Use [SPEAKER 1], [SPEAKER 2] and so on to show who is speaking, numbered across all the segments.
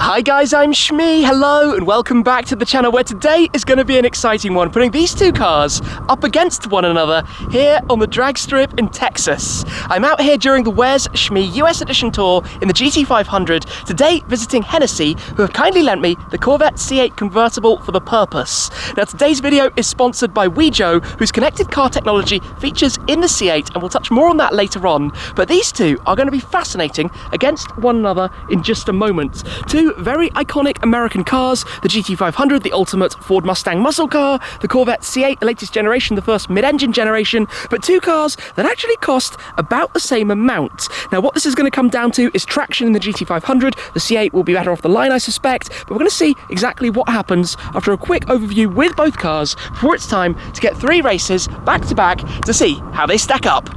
[SPEAKER 1] Hi guys, I'm Shmee, hello and welcome back to the channel where today is going to be an exciting one, putting these two cars up against one another here on the drag strip in Texas. I'm out here during the Where's Shmee US Edition Tour in the GT500, today visiting Hennessey, who have kindly lent me the Corvette C8 convertible for the purpose. Now today's video is sponsored by Wejo, whose connected car technology features in the C8, and we'll touch more on that later on. But these two are going to be fascinating against one another in just a moment. Two very iconic American cars, the GT500, the ultimate Ford Mustang muscle car, the Corvette C8, the latest generation, the first mid-engine generation, but two cars that actually cost about the same amount. Now what this is going to come down to is traction in the GT500. The C8 will be better off the line, I suspect, but we're going to see exactly what happens after a quick overview with both cars before it's time to get three races back to back to see how they stack up.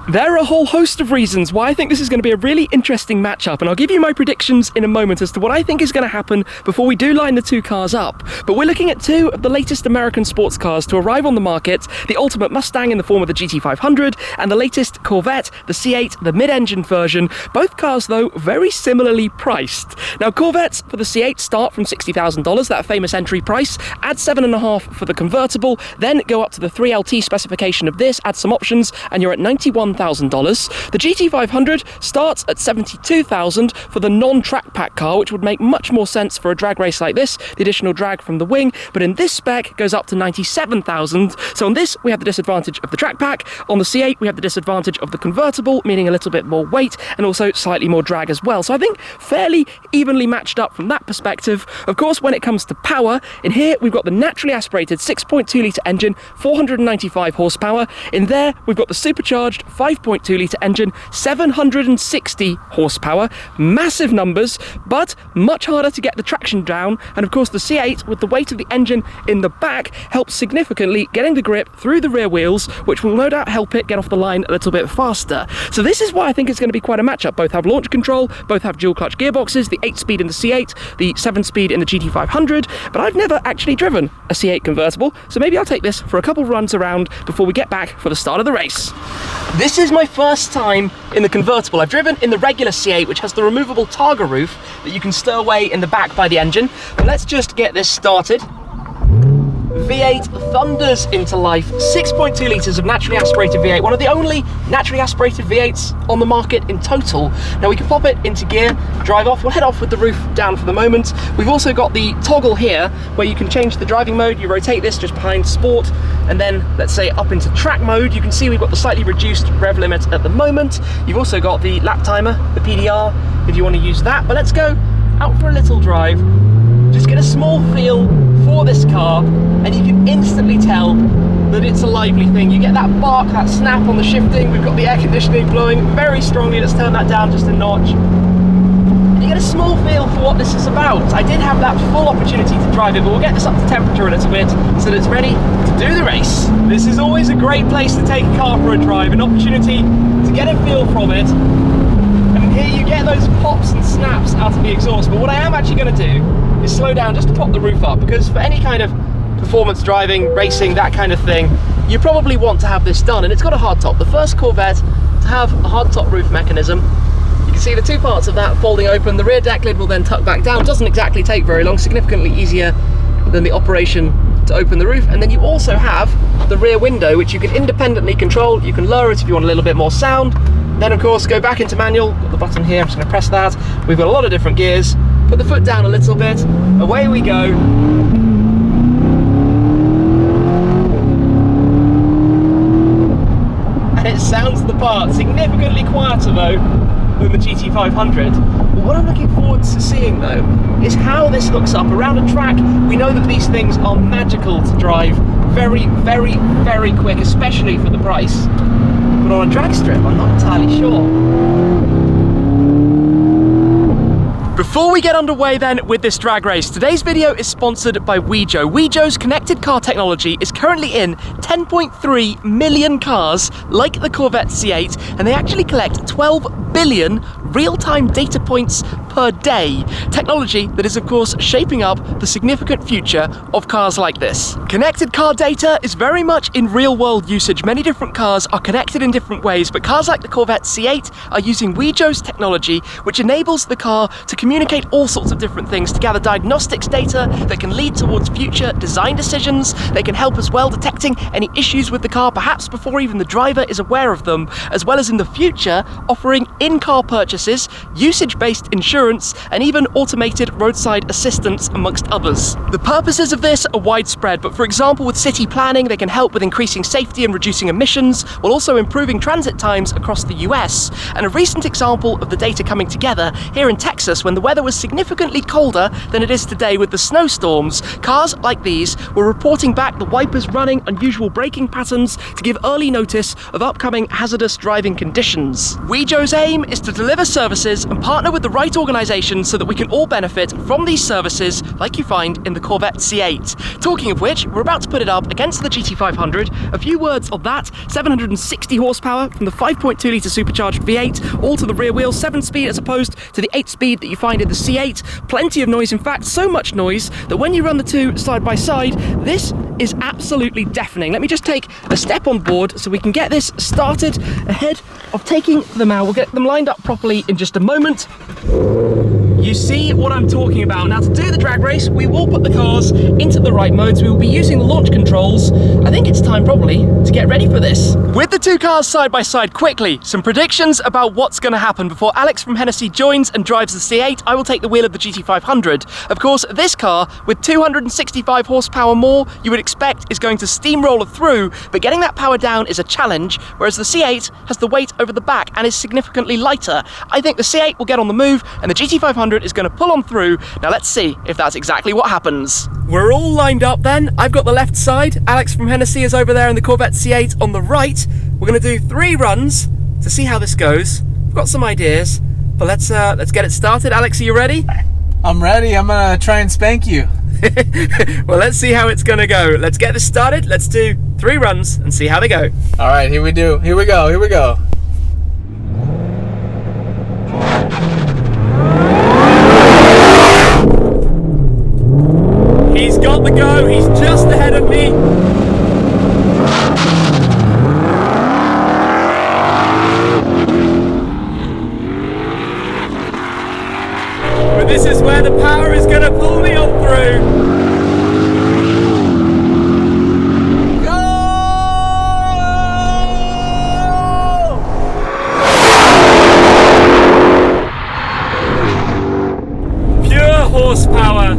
[SPEAKER 1] There are a whole host of reasons why I think this is going to be a really interesting matchup, and I'll give you my predictions in a moment as to what I think is going to happen before we do line the two cars up. But we're looking at two of the latest American sports cars to arrive on the market, the ultimate Mustang in the form of the GT500 and the latest Corvette, the C8, the mid-engine version. Both cars though very similarly priced. Now Corvettes for the C8 start from $60,000, that famous entry price, add $7.5 for the convertible, then go up to the 3LT specification of this, add some options, and you're at $91,000. The GT500 starts at $72,000 for the non-track pack car, which would make much more sense for a drag race like this, the additional drag from the wing, but in this spec goes up to $97,000. So on this we have the disadvantage of the track pack, on the C8 we have the disadvantage of the convertible, meaning a little bit more weight and also slightly more drag as well. So I think fairly evenly matched up from that perspective. Of course, when it comes to power, in here we've got the naturally aspirated 6.2 litre engine, 495 horsepower. In there we've got the supercharged 5.2 litre engine, 760 horsepower. Massive numbers, but much harder to get the traction down. And of course the C8, with the weight of the engine in the back, helps significantly getting the grip through the rear wheels, which will no doubt help it get off the line a little bit faster. So this is why I think it's going to be quite a matchup. Both have launch control, both have dual clutch gearboxes, the 8-speed in the C8, the 7-speed in the GT500, but I've never actually driven a C8 convertible, so maybe I'll take this for a couple runs around before we get back for the start of the race. This is my first time in the convertible. I've driven in the regular C8, which has the removable Targa roof that you can stow away in the back by the engine. But let's just get this started. V8 thunders into life, 6.2 litres of naturally aspirated V8, one of the only naturally aspirated V8s on the market in total. Now we can pop it into gear, drive off. We'll head off with the roof down for the moment. We've also got the toggle here where you can change the driving mode. You rotate this just behind sport and then let's say up into track mode. You can see we've got the slightly reduced rev limit at the moment. You've also got the lap timer, the PDR, if you want to use that. But let's go out for a little drive, just get a small feel for this car, and you can instantly tell that it's a lively thing. You get that bark, that snap on the shifting. We've got the air conditioning blowing very strongly. Let's turn that down just a notch. And you get a small feel for what this is about. I did have that full opportunity to drive it, but we'll get this up to temperature a little bit so that it's ready to do the race. This is always a great place to take a car for a drive, an opportunity to get a feel from it. And here you get those pops and snaps out of the exhaust. But what I am actually going to do is slow down just to pop the roof up, because for any kind of performance driving, racing, that kind of thing, you probably want to have this done. And it's got a hardtop, the first Corvette to have a hardtop roof mechanism. You can see the two parts of that folding open. The rear deck lid will then tuck back down. Doesn't exactly take very long, significantly easier than the operation to open the roof. And then you also have the rear window, which you can independently control. You can lower it if you want a little bit more sound. Then of course go back into manual. Got the button here, I'm just going to press that. We've got a lot of different gears. Put the foot down a little bit, away we go. And it sounds the part, significantly quieter though than the GT500. But what I'm looking forward to seeing though is how this hooks up around a track. We know that these things are magical to drive, very, very, very quick, especially for the price. But on a drag strip, I'm not entirely sure. Before we get underway then with this drag race, today's video is sponsored by Wejo. Wejo's connected car technology is currently in 10.3 million cars like the Corvette C8, and they actually collect 12 billion real-time data points per day. Technology that is, of course, shaping up the significant future of cars like this. Connected car data is very much in real-world usage. Many different cars are connected in different ways, but cars like the Corvette C8 are using Wejo's technology, which enables the car to communicate all sorts of different things, to gather diagnostics data that can lead towards future design decisions. They can help as well detecting any issues with the car, perhaps before even the driver is aware of them, as well as in the future offering in-car purchases, usage-based insurance, and even automated roadside assistance, amongst others. The purposes of this are widespread, but for example with city planning, they can help with increasing safety and reducing emissions, while also improving transit times across the US. And a recent example of the data coming together here in Texas, when the weather was significantly colder than it is today with the snowstorms, cars like these were reporting back the wipers running, unusual braking patterns to give early notice of upcoming hazardous driving conditions. Wejo's aim is to deliver services and partner with the right organizations so that we can all benefit from these services like you find in the Corvette C8. Talking of which, we're about to put it up against the GT500. A few words of that: 760 horsepower from the 5.2 litre supercharged V8, all to the rear wheel, 7-speed as opposed to the 8-speed that you find in the C8. Plenty of noise, in fact, so much noise that when you run the two side by side, this is absolutely deafening. Let me just take a step on board so we can get this started ahead of taking them out. We'll get them lined up properly in just a moment. You see what I'm talking about. Now, to do the drag race, we will put the cars into the right modes. We will be using the launch controls. I think it's time probably to get ready for this. With the two cars side by side, quickly, some predictions about what's going to happen. Before Alex from Hennessey joins and drives the C8, I will take the wheel of the GT500. Of course, this car, with 265 horsepower more, you would expect is going to steamroller through, but getting that power down is a challenge, whereas the C8 has the weight over the back and is significantly lighter. I think the C8 will get on the move, and the GT500 is going to pull on through. Now let's see if that's exactly what happens. We're all lined up then. I've got the left side. Alex from Hennessey is over there in the Corvette C8 on the right. We're going to do 3 runs to see how this goes. I've got some ideas, but let's get it started. Alex, are you ready?
[SPEAKER 2] I'm ready. I'm going to try and spank you.
[SPEAKER 1] Well, let's see how it's going to go. Let's get this started. Let's do 3 runs and see how they go.
[SPEAKER 2] All right, here we go. Here we go.
[SPEAKER 1] He's got the go, he's just ahead of me. But this is where the power is going to pull me on through.
[SPEAKER 2] Go!
[SPEAKER 1] Pure horsepower.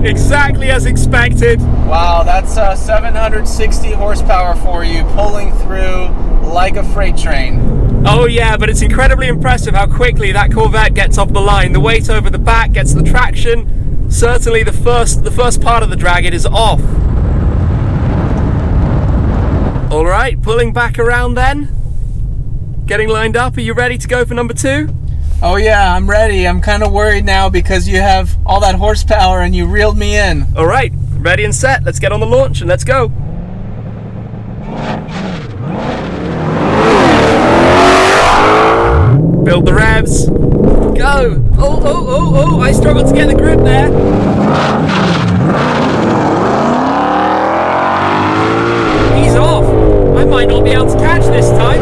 [SPEAKER 1] Exactly as expected.
[SPEAKER 2] Wow, that's 760 horsepower for you, pulling through like a freight train.
[SPEAKER 1] Oh yeah, but it's incredibly impressive how quickly that Corvette gets off the line. The weight over the back gets the traction. Certainly the first part of the drag, it is off. All right, pulling back around then. Getting lined up. Are you ready to go for number 2?
[SPEAKER 2] Oh yeah, I'm ready. I'm kind of worried now because you have all that horsepower and you reeled me in.
[SPEAKER 1] All right, ready and set. Let's get on the launch and let's go. Build the revs. Go. Oh, I struggled to get the grip there. He's off. I might not be able to catch this time.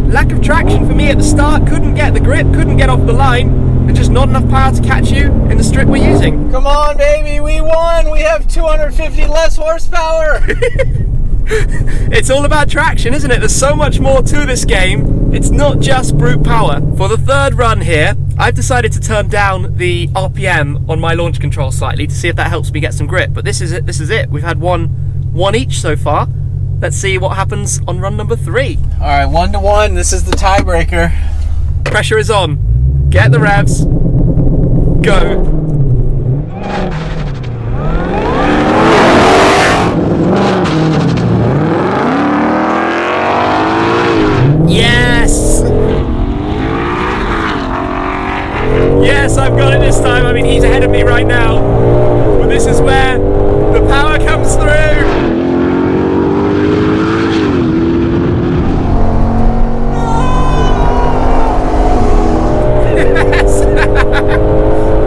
[SPEAKER 1] Lack of traction for me at the start, couldn't get the grip, couldn't get off the line, and just not enough power to catch you in the strip we're using.
[SPEAKER 2] Come on, baby, we won! We have 250 less horsepower!
[SPEAKER 1] It's all about traction, isn't it? There's so much more to this game. It's not just brute power. For the 3rd run here, I've decided to turn down the RPM on my launch control slightly to see if that helps me get some grip. But this is it. We've had one each so far. Let's see what happens on run number 3.
[SPEAKER 2] All right, 1-1. This is the tiebreaker.
[SPEAKER 1] Pressure is on. Get the revs. Go. Yes! I've got it this time. I mean, he's ahead of me right now, but this is where the power comes through.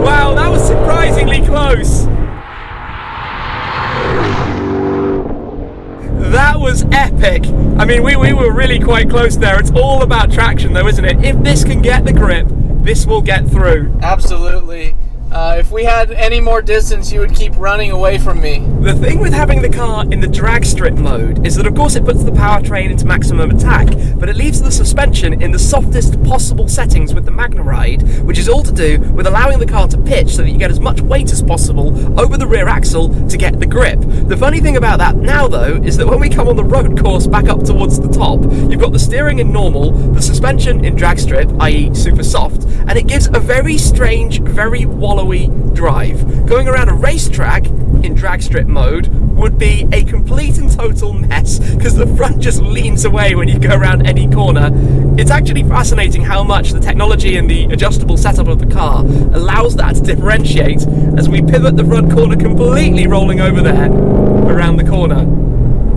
[SPEAKER 1] Wow, that was surprisingly close. That was epic. I mean, we were really quite close there. It's all about traction though, isn't it? If this can get the grip, this will get through.
[SPEAKER 2] Absolutely. If we had any more distance, you would keep running away from me.
[SPEAKER 1] The thing with having the car in the drag strip mode is that of course it puts the powertrain into maximum attack, but it leaves the suspension in the softest possible settings with the Magna Ride, which is all to do with allowing the car to pitch so that you get as much weight as possible over the rear axle to get the grip. The funny thing about that now though is that when we come on the road course back up towards the top, you've got the steering in normal, the suspension in drag strip, i.e. super soft, and it gives a very strange, very wallowy drive. Going around a racetrack in drag strip mode would be a complete and total mess because the front just leans away when you go around any corner. It's actually fascinating how much the technology and the adjustable setup of the car allows that to differentiate as we pivot the front corner completely rolling over there around the corner.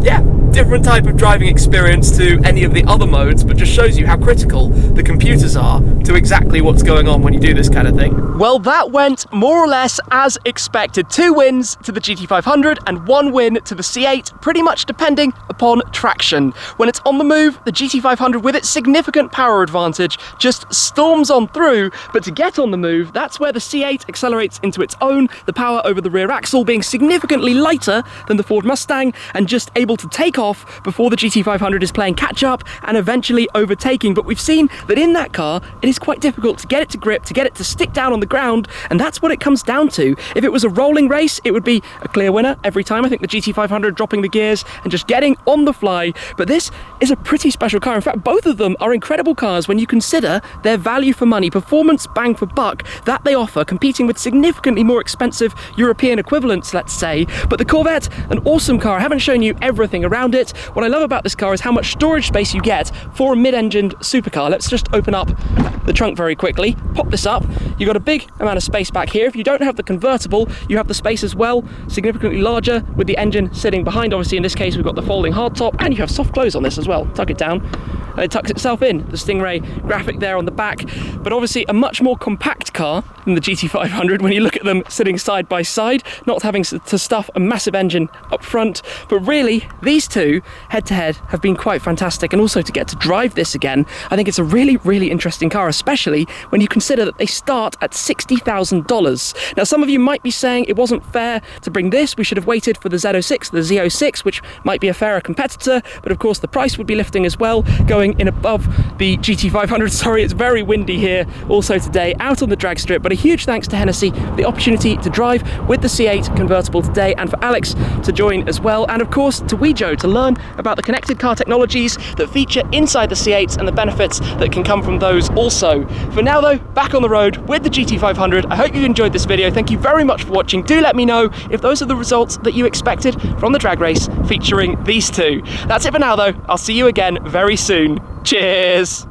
[SPEAKER 1] Yeah, different type of driving experience to any of the other modes, but just shows you how critical the computers are to exactly what's going on when you do this kind of thing. Well, that went more or less as expected. 2 wins to the GT500 and 1 win to the C8, pretty much depending upon traction. When it's on the move, the GT500 with its significant power advantage just storms on through, but to get on the move, that's where the C8 accelerates into its own, the power over the rear axle being significantly lighter than the Ford Mustang and just able to take off before the GT500 is playing catch up and eventually overtaking. But we've seen that in that car it is quite difficult to get it to grip, to get it to stick down on the ground, and that's what it comes down to. If it was a rolling race, it would be a clear winner every time. I think the GT500 dropping the gears and just getting on the fly, but this is a pretty special car. In fact, both of them are incredible cars when you consider their value for money, performance bang for buck that they offer, competing with significantly more expensive European equivalents, let's say. But the Corvette, an awesome car. I haven't shown you everything around it. What I love about this car is how much storage space you get for a mid-engined supercar. Let's just open up the trunk very quickly, pop this up. You've got a big amount of space back here. If you don't have the convertible, you have the space as well, significantly larger with the engine sitting behind. Obviously in this case we've got the folding hardtop, and you have soft close on this as well. Tuck it down and it tucks itself in. The Stingray graphic there on the back, but obviously a much more compact car than the GT500 when you look at them sitting side by side, not having to stuff a massive engine up front. But really, these two head to head have been quite fantastic, and also to get to drive this again, I think it's a really, really interesting car, especially when you consider that they start at $60,000. Now, some of you might be saying it wasn't fair to bring this, we should have waited for the Z06, the Z06, which might be a fairer competitor, but of course the price would be lifting as well, going in above the GT500. Sorry, it's very windy here also today, out on the drag strip, but a huge thanks to Hennessey for the opportunity to drive with the C8 convertible today, and for Alex to join as well, and of course to Wejo to learn about the connected car technologies that feature inside the C8s and the benefits that can come from those also. For now though, back on the road with the GT500. I hope you enjoyed this video. Thank you very much for watching. Do let me know if those are the results that you expected from the drag race featuring these two. That's it for now though. I'll see you again very soon. Cheers!